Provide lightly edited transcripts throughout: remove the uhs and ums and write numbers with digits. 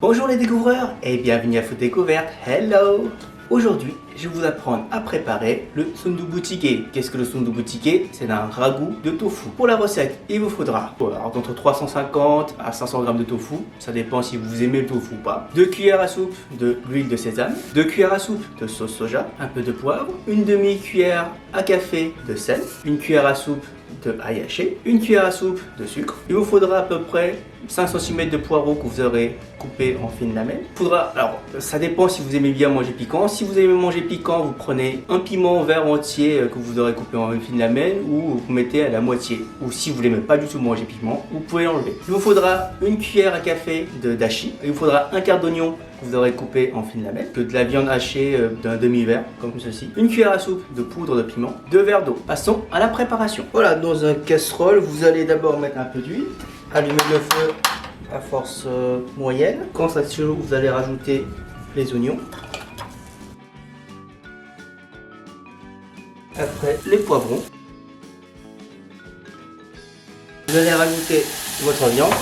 Bonjour les découvreurs et bienvenue à Food Découverte, hello! Aujourd'hui, je vais vous apprendre à préparer le sundubu jjigae. Qu'est-ce que le sundubu jjigae? C'est un ragoût de tofu. Pour la recette, il vous faudra entre 350 à 500 g de tofu, ça dépend si vous aimez le tofu ou pas. 2 cuillères à soupe de l'huile de sésame, 2 cuillères à soupe de sauce soja, un peu de poivre, une demi-cuillère à café de sel, une cuillère à soupe de ail haché, une cuillère à soupe de sucre. Il vous faudra à peu près 5 cm de poireaux que vous aurez coupé en fines lamelles. Alors ça dépend si vous aimez bien manger piquant. Si vous aimez manger piquant, vous prenez un piment vert entier que vous aurez coupé en fines lamelles ou vous mettez à la moitié. Ou si vous n'aimez pas du tout manger piment, vous pouvez l'enlever. Il vous faudra une cuillère à café de dashi. Il vous faudra un quart d'oignon que vous aurez coupé en fines lamelles, que de la viande hachée d'un demi-verre, comme ceci, une cuillère à soupe de poudre de piment, 2 verres d'eau. Passons à la préparation. Voilà, dans un casserole, vous allez d'abord mettre un peu d'huile, allumer le feu à force moyenne. Quand ça chaud, vous allez rajouter les oignons, après les poivrons, vous allez rajouter votre viande.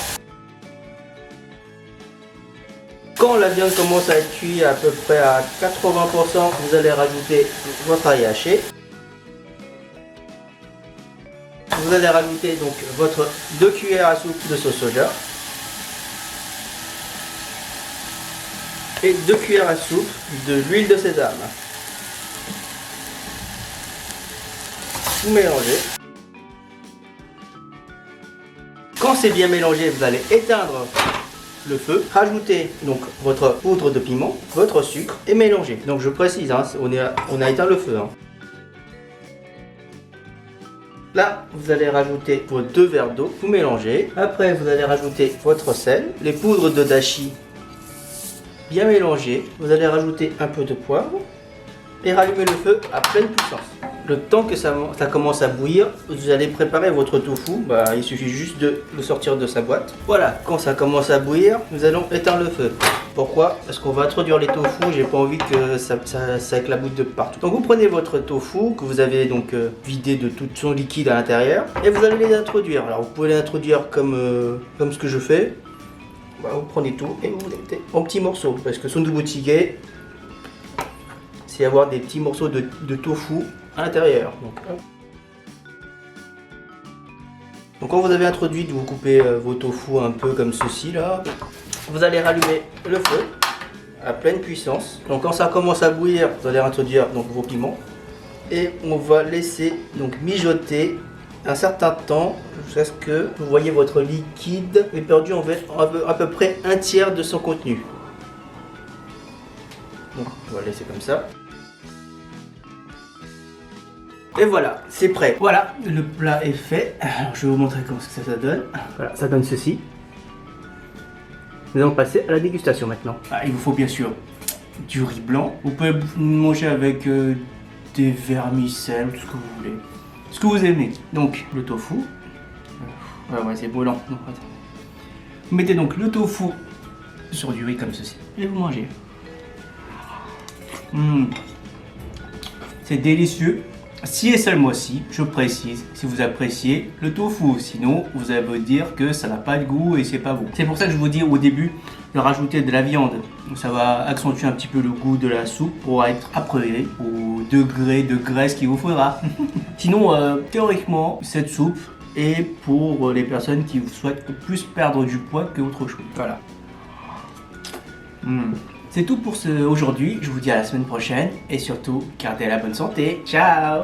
Quand la viande commence à être cuite à peu près à 80%, vous allez rajouter votre ail haché. Vous allez rajouter donc votre 2 cuillères à soupe de sauce soja et 2 cuillères à soupe de l'huile de sésame. Vous mélangez. Quand c'est bien mélangé, vous allez éteindre le feu, rajouter donc votre poudre de piment, votre sucre et mélanger. Donc je précise, hein, on a éteint le feu. Hein. Là, vous allez rajouter vos 2 verres d'eau, vous mélangez. Après, vous allez rajouter votre sel, les poudres de dashi bien mélangées. Vous allez rajouter un peu de poivre et rallumer le feu à pleine puissance. Le temps que ça commence à bouillir, vous allez préparer votre tofu. Il suffit juste de le sortir de sa boîte. Voilà, quand ça commence à bouillir, nous allons éteindre le feu. Pourquoi? Parce qu'on va introduire les tofu, j'ai pas envie que ça éclabouille de partout. Donc vous prenez votre tofu que vous avez donc vidé de tout son liquide à l'intérieur et vous allez les introduire. Alors vous pouvez les introduire comme ce que je fais. Vous prenez tout et vous les mettez en petits morceaux. Parce que sundubu jjigae, c'est avoir des petits morceaux de tofu à l'intérieur. Donc quand vous avez introduit, vous coupez vos tofu un peu comme ceci là. Vous allez rallumer le feu à pleine puissance. Donc quand ça commence à bouillir, vous allez introduire donc vos piments et on va laisser donc mijoter un certain temps jusqu'à ce que vous voyez votre liquide est perdu à peu près un tiers de son contenu. Donc on va laisser comme ça. Et voilà, c'est prêt. Voilà, le plat est fait. Alors, je vais vous montrer comment ça donne. Voilà, ça donne ceci. Nous allons passer à la dégustation maintenant. Il vous faut bien sûr du riz blanc. Vous pouvez manger avec des vermicelles, tout ce que vous voulez. Ce que vous aimez. Donc, le tofu. Ouais, c'est brûlant. Vous mettez donc le tofu sur du riz comme ceci. Et vous mangez. C'est délicieux. Si et seulement si, je précise, si vous appréciez le tofu, sinon vous allez me dire que ça n'a pas de goût et c'est pas bon. C'est pour ça que je vous dis au début de rajouter de la viande. Ça va accentuer un petit peu le goût de la soupe pour être apprécié au degré de graisse qu'il vous faudra. Sinon, théoriquement, cette soupe est pour les personnes qui souhaitent plus perdre du poids qu'autre chose. Voilà. C'est tout pour aujourd'hui, je vous dis à la semaine prochaine et surtout, gardez la bonne santé. Ciao!